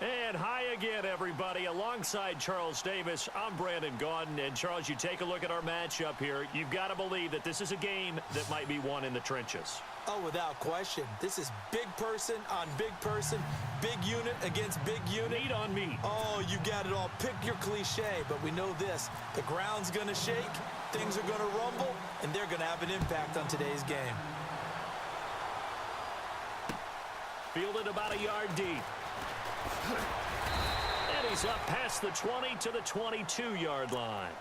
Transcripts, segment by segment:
And hi again, everybody. Alongside Charles Davis, I'm Brandon Gaudin. And, Charles, you take a look at our matchup here. You've got to believe that this is a game that might be won in the trenches. Oh, without question. This is big person on big person, big unit against big unit. Meat on meat. Oh, you got it all. Pick your cliche, but we know this. The ground's going to shake, things are going to rumble, and they're going to have an impact on today's game. Fielded about a yard deep. And he's up past the 20 to the 22-yard line.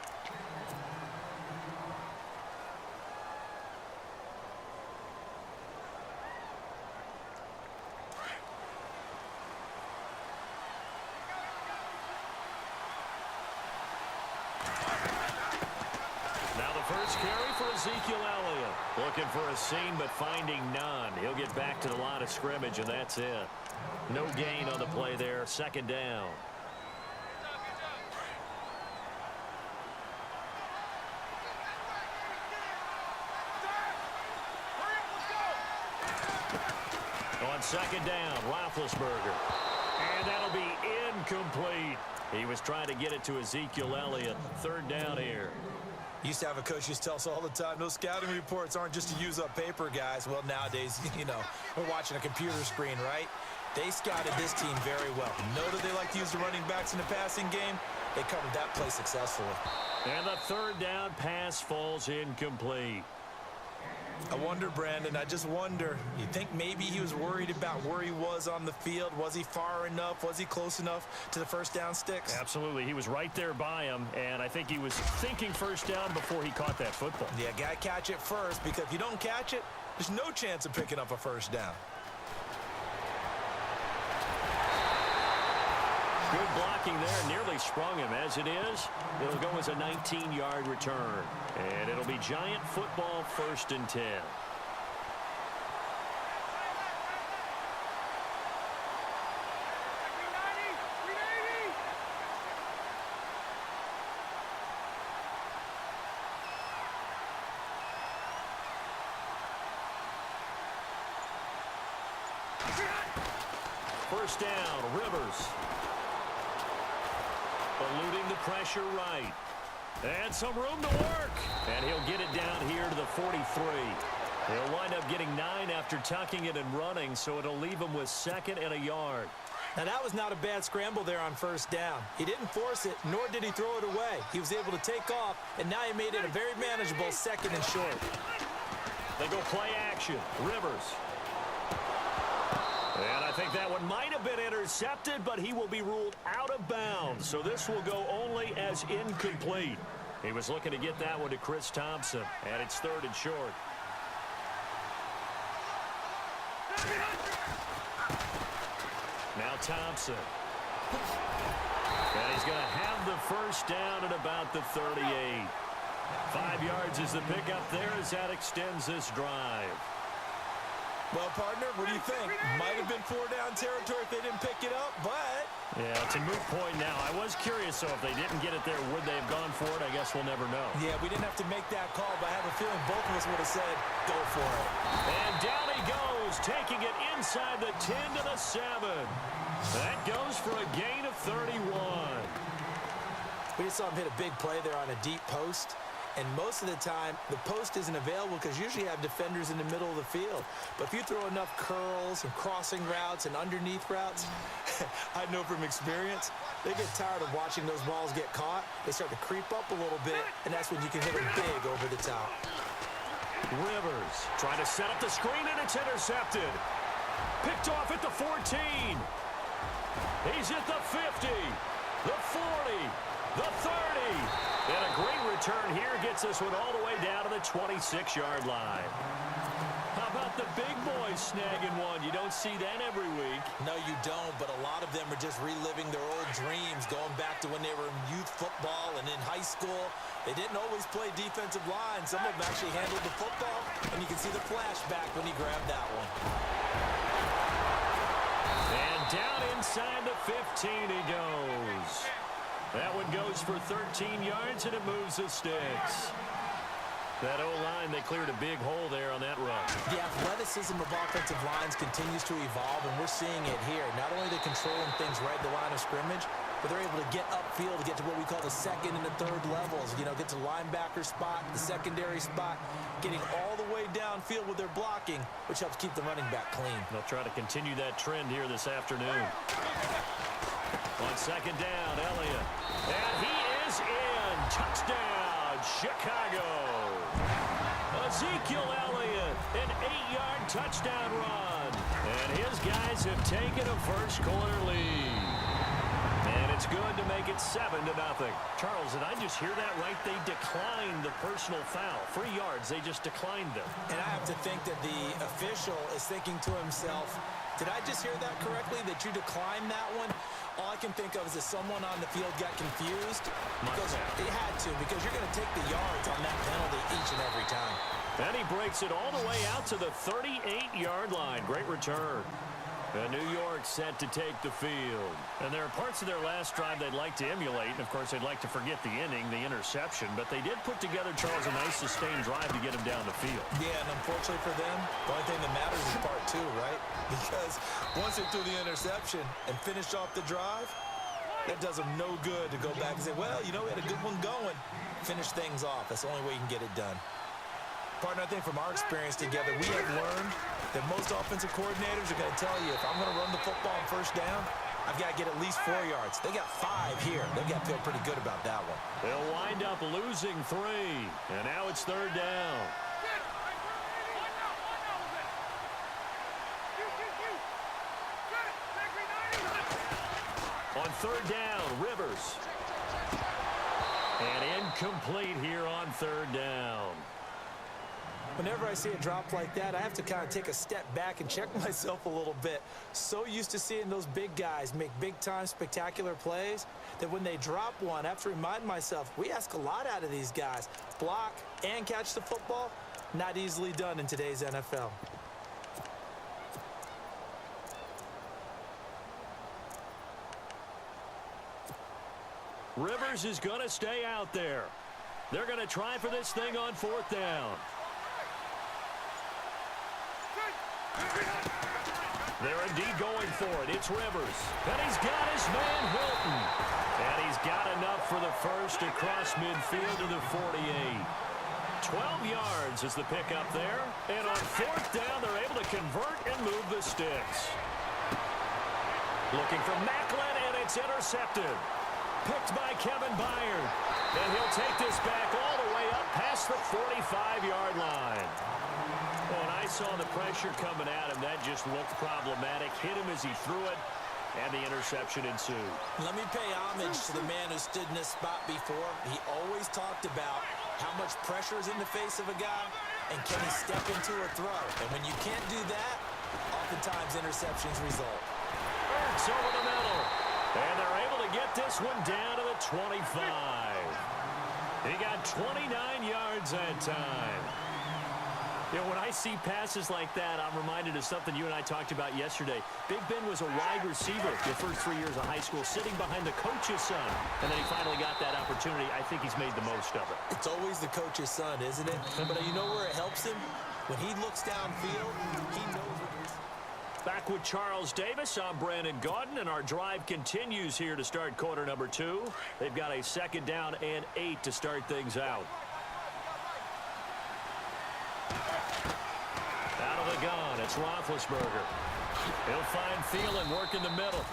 Now the first carry for Ezekiel Elliott. Looking for a seam, but finding none. He'll get back to the line of scrimmage, and that's it. No gain on the play there. Second down. On second down, Roethlisberger. And that'll be incomplete. He was trying to get it to Ezekiel Elliott. Third down here. Used to have a coach used to tell us all the time, those scouting reports aren't just to use up paper, guys. Well, nowadays, we're watching a computer screen, right? They scouted this team very well. Know that they like to use the running backs in the passing game. They covered that play successfully. And the third down pass falls incomplete. I wonder, Brandon, I just wonder. You think maybe he was worried about where he was on the field? Was he far enough? Was he close enough to the first down sticks? Absolutely. He was right there by him, and I think he was thinking first down before he caught that football. Yeah, got to catch it first, because if you don't catch it, there's no chance of picking up a first down. Good blocking there. Nearly sprung him. As it is, it'll go as a 19-yard return. And it'll be Giant football, 1st and 10. First down, Rivers. Eluding the pressure right. And some room to work. And he'll get it down here to the 43. He'll wind up getting 9 after tucking it and running, so it'll leave him with 2nd and a yard. Now, that was not a bad scramble there on first down. He didn't force it, nor did he throw it away. He was able to take off, and now he made it a very manageable 2nd and short. They go play action. Rivers. And I think that one might have been intercepted, but he will be ruled out of bounds. So this will go only as incomplete. He was looking to get that one to Chris Thompson, and it's 3rd and short. Now Thompson. And he's going to have the first down at about the 38. 5 yards is the pickup there as that extends this drive. Well, partner, what do you think? Might have been 4-down territory if they didn't pick it up, but... Yeah, it's a moot point now. I was curious, so if they didn't get it there, would they have gone for it? I guess we'll never know. Yeah, we didn't have to make that call, but I have a feeling both of us would have said, go for it. And down he goes, taking it inside the 10 to the 7. That goes for a gain of 31. We just saw him hit a big play there on a deep post. And most of the time, the post isn't available because usually you have defenders in the middle of the field. But if you throw enough curls and crossing routes and underneath routes, I know from experience, they get tired of watching those balls get caught. They start to creep up a little bit, and that's when you can hit them big over the top. Rivers trying to set up the screen, and it's intercepted. Picked off at the 14. He's at the 50, the 40, the 30. And a great return here gets this one all the way down to the 26-yard line. How about the big boys snagging one? You don't see that every week. No, you don't, but a lot of them are just reliving their old dreams, going back to when they were in youth football and in high school. They didn't always play defensive line. Some of them actually handled the football, and you can see the flashback when he grabbed that one. And down inside the 15 he goes. That one goes for 13 yards, and it moves the sticks. That O-line, they cleared a big hole there on that run. The athleticism of offensive lines continues to evolve, and we're seeing it here. Not only are they controlling things right at the line of scrimmage, but they're able to get upfield to get to what we call the second and the third levels. You know, get to the linebacker spot, the secondary spot, getting all the way downfield with their blocking, which helps keep the running back clean. They'll try to continue that trend here this afternoon. On second down, Elliott. And he is in. Touchdown, Chicago. Ezekiel Elliott, an 8-yard touchdown run. And his guys have taken a first-quarter lead. And it's good to make it 7-0. Charles, did I just hear that right? They declined the personal foul. 3 yards, they just declined them. And I have to think that the official is thinking to himself, did I just hear that correctly, that you declined that one? All I can think of is that someone on the field got confused. Because they had to, because you're going to take the yards on that penalty each and every time. And he breaks it all the way out to the 38-yard line. Great return. And New York set to take the field. And there are parts of their last drive they'd like to emulate. And, of course, they'd like to forget the inning, the interception. But they did put together, Charles, a nice sustained drive to get him down the field. Yeah, and unfortunately for them, the only thing that matters is part 2, right? Because once they threw the interception and finished off the drive, that does them no good to go back and say, well, you know, we had a good one going. Finish things off. That's the only way you can get it done. Partner, I think from our experience together, we have learned that most offensive coordinators are going to tell you, if I'm going to run the football on first down, I've got to get at least 4 yards. They got 5 here. They've got to feel pretty good about that one. They'll wind up losing 3. And now it's third down. On third down, Rivers. And incomplete here on third down. Whenever I see a drop like that, I have to kind of take a step back and check myself a little bit. So used to seeing those big guys make big-time spectacular plays that when they drop one, I have to remind myself, we ask a lot out of these guys. Block and catch the football, not easily done in today's NFL. Rivers is going to stay out there. They're going to try for this thing on fourth down. They're indeed going for it. It's Rivers. And he's got his man Hilton. And he's got enough for the first across midfield to the 48. 12 yards is the pickup there. And on fourth down, they're able to convert and move the sticks. Looking for Macklin, and it's intercepted. Picked by Kevin Byard. And he'll take this back all the way up past the 45-yard line. When I saw the pressure coming at him, that just looked problematic. Hit him as he threw it, and the interception ensued. Let me pay homage to the man who stood in this spot before. He always talked about how much pressure is in the face of a guy, and can he step into a throw. And when you can't do that, oftentimes interceptions result. Ertz over the middle. And they're able to get this one down to the 25. He got 29 yards that time. You know, when I see passes like that, I'm reminded of something you and I talked about yesterday. Big Ben was a wide receiver the first 3 years of high school, sitting behind the coach's son. And then he finally got that opportunity. I think he's made the most of it. It's always the coach's son, isn't it? But you know where it helps him? When he looks downfield, he knows what he's... Back with Charles Davis, I'm Brandon Gaudin, and our drive continues here to start quarter number 2. They've got a second down and 8 to start things out. Out of the gun, it's Roethlisberger. He'll find Thielen, work in the middle.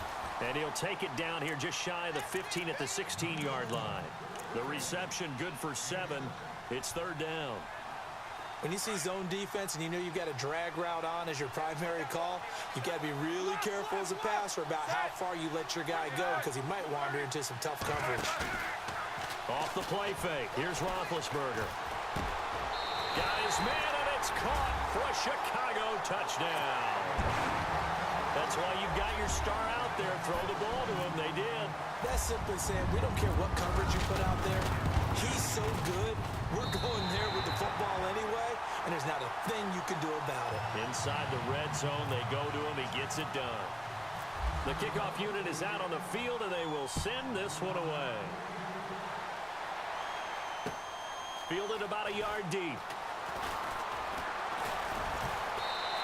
And he'll take it down here just shy of the 15 at the 16-yard line. The reception good for 7. It's third down. When you see zone defense and you know you've got a drag route on as your primary call, you've got to be really careful as a passer about how far you let your guy go because he might wander into some tough coverage. Off the play fake, here's Roethlisberger. Got his man, and it's caught for a Chicago touchdown. That's why you've got your star out there. Throw the ball to him. They did. That's simply saying we don't care what coverage you put out there. He's so good. We're going there with the football anyway, and there's not a thing you can do about it. Inside the red zone, they go to him. He gets it done. The kickoff unit is out on the field, and they will send this one away. Fielded about a yard deep.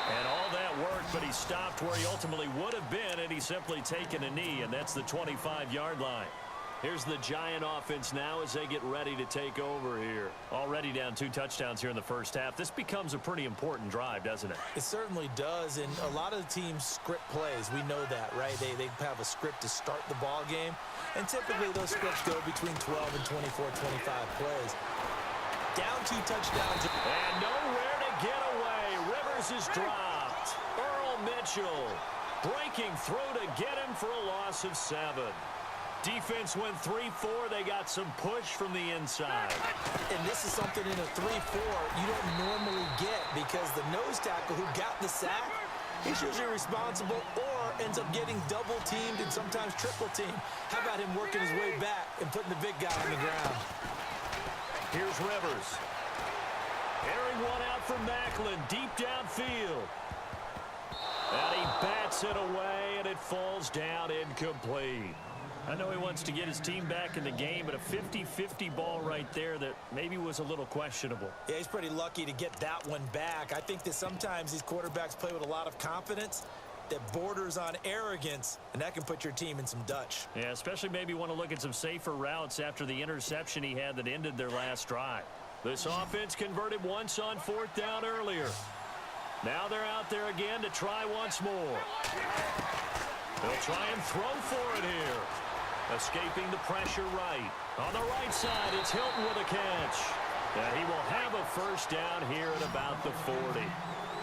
And all that worked, but he stopped where he ultimately would have been, and he's simply taken a knee, and that's the 25-yard line. Here's the Giant offense now as they get ready to take over here. Already down 2 touchdowns here in the first half. This becomes a pretty important drive, doesn't it? It certainly does, and a lot of the teams script plays. We know that, right? They have a script to start the ball game, and typically those scripts go between 12 and 24, 25 plays. Down 2 touchdowns. And nowhere to get away. Rivers is dropped. Earl Mitchell breaking through to get him for a loss of 7. Defense went 3-4. They got some push from the inside. And this is something in a 3-4 you don't normally get because the nose tackle who got the sack, he's usually responsible or ends up getting double-teamed and sometimes triple-teamed. How about him working his way back and putting the big guy on the ground? Here's Rivers. Airing one out for Macklin, deep downfield. And he bats it away, and it falls down incomplete. I know he wants to get his team back in the game, but a 50-50 ball right there that maybe was a little questionable. Yeah, he's pretty lucky to get that one back. I think that sometimes these quarterbacks play with a lot of confidence that borders on arrogance, and that can put your team in some Dutch. Yeah, especially maybe want to look at some safer routes after the interception he had that ended their last drive. This offense converted once on 4th down earlier. Now they're out there again to try once more. They'll try and throw for it here. Escaping the pressure right. On the right side, it's Hilton with a catch. And he will have a first down here at about the 40.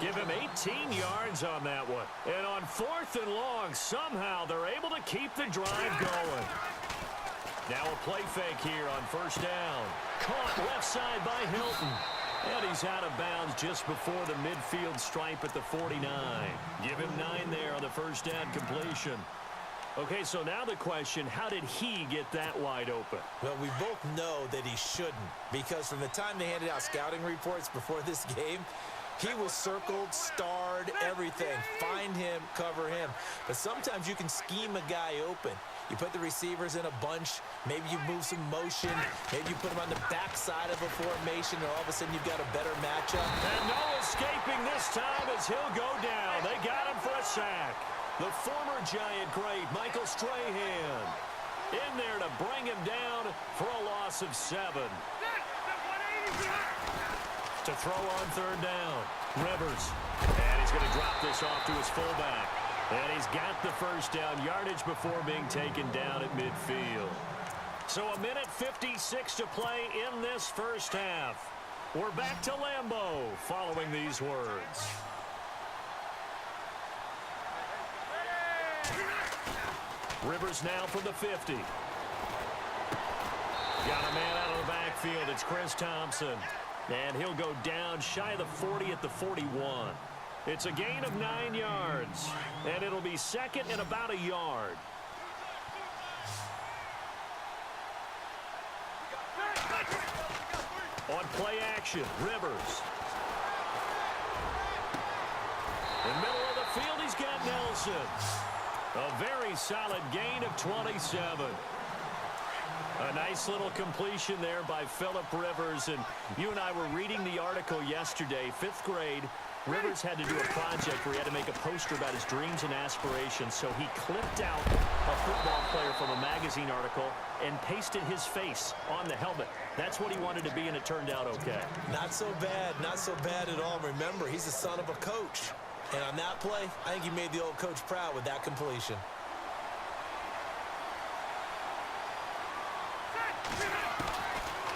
Give him 18 yards on that one. And on 4th and long, somehow they're able to keep the drive going. Now a play fake here on 1st down. Caught left side by Hilton. And he's out of bounds just before the midfield stripe at the 49. Give him 9 there on the first down completion. Okay, so now the question, how did he get that wide open? Well, we both know that he shouldn't, because from the time they handed out scouting reports before this game, he was circled, starred, everything. Find him, cover him. But sometimes you can scheme a guy open. You put the receivers in a bunch. Maybe you move some motion. Maybe you put them on the backside of a formation, and all of a sudden you've got a better matchup. And no escaping this time as he'll go down. They got him for a sack. The former Giant great, Michael Strahan, in there to bring him down for a loss of 7. To throw on 3rd down, Rivers. And he's going to drop this off to his fullback. And he's got the first down yardage before being taken down at midfield. So a minute 56 to play in this first half. We're back to Lambeau following these words. Rivers now from the 50. Got a man out of the backfield. It's Chris Thompson. And he'll go down shy of the 40 at the 41. It's a gain of 9 yards. And it'll be 2nd and about a yard. On play action, Rivers. In the middle of the field, he's got Nelson. A very solid gain of 27. A nice little completion there by Phillip Rivers. And you and I were reading the article yesterday, 5th grade. Rivers had to do a project where he had to make a poster about his dreams and aspirations. So he clipped out a football player from a magazine article and pasted his face on the helmet. That's what he wanted to be, and it turned out okay. Not so bad at all. Remember, he's the son of a coach. And on that play, I think he made the old coach proud with that completion.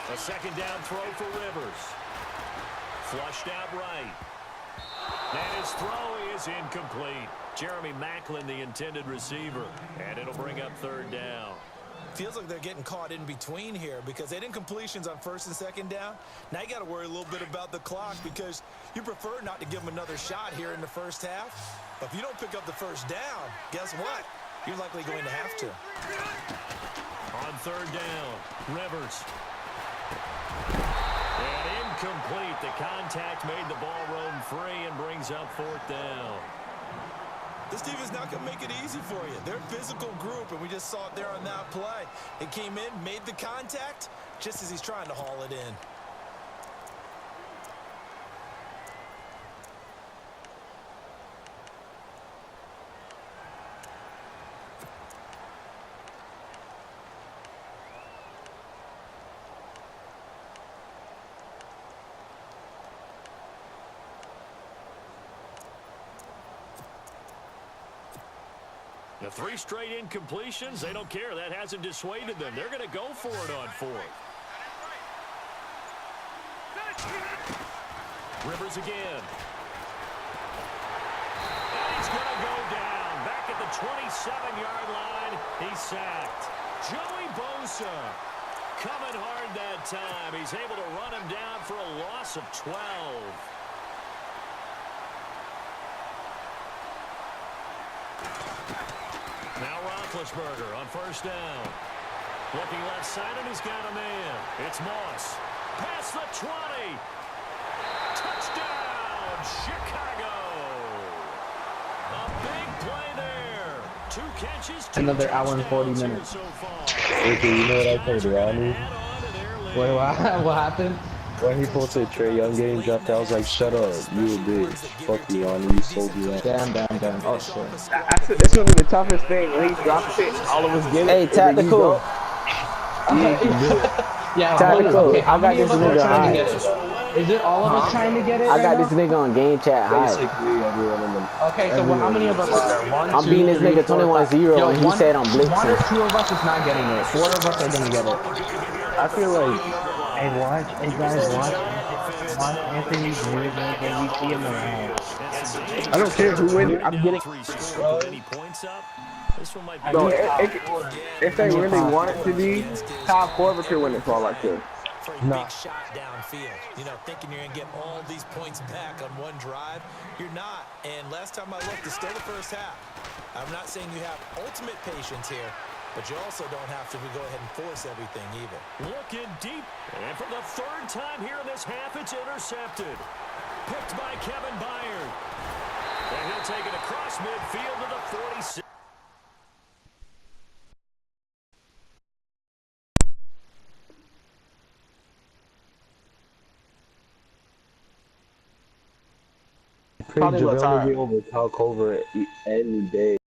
A 2nd down throw for Rivers. Flushed out right. And his throw is incomplete. Jeremy Macklin, the intended receiver. And it'll bring up 3rd down. Feels like they're getting caught in between here because they didn't completions on 1st and 2nd down. Now you got to worry a little bit about the clock because you prefer not to give them another shot here in the first half. But if you don't pick up the first down, guess what? You're likely going to have to. On 3rd down, Rivers. And incomplete. The contact made the ball roam free and brings up 4th down. This defense is not going to make it easy for you. They're a physical group, and we just saw it there on that play. It came in, made the contact, just as he's trying to haul it in. The 3 straight incompletions, they don't care. That hasn't dissuaded them. They're going to go for it on 4th. Rivers again. And he's going to go down. Back at the 27-yard line, he's sacked. Joey Bosa coming hard that time. He's able to run him down for a loss of 12. Now Roethlisberger on 1st down. Looking left side, and he's got a man. It's Moss. Past the 20. Touchdown, Chicago. A big play there. 2 catches, 2 another hour and 40 minutes. So far. Okay, you know what I told Ronnie? What happened? When he posted Trey Young getting drafted, I was like, shut up, you a bitch. Fuck you, Ronnie, you sold me out. Damn. Oh, shit. This gonna be the toughest thing. When he drops it, all of us get it. Hey, tactical. Yeah, Tactical. okay, I got this nigga high. Is it all of us trying to get it? I got this nigga on game chat high. Basically, everyone in them. Okay, so how many of us are there? 1, I'm 2, beating this 3, nigga 4, 21-0 and he said I'm 1 or blitzing. 2 of us is not getting it. 4 of us are gonna get it. I feel like, hey guys, watch Anthony Davis when we see him around. I don't care who wins. I'm getting. So if they really want it to be, Kyle Korver could win this all I could. Big shot downfield. You know, thinking you're going to get all these points back on one drive. You're not. And last time I looked, it's still the first half. I'm not saying you have ultimate patience here, but you also don't have to go ahead and force everything either. Looking deep. And for the 3rd time here in this half, it's intercepted. Picked by Kevin Byard. And he'll take it across midfield to the 46. Craig Javale will be over Kyle Korver any day.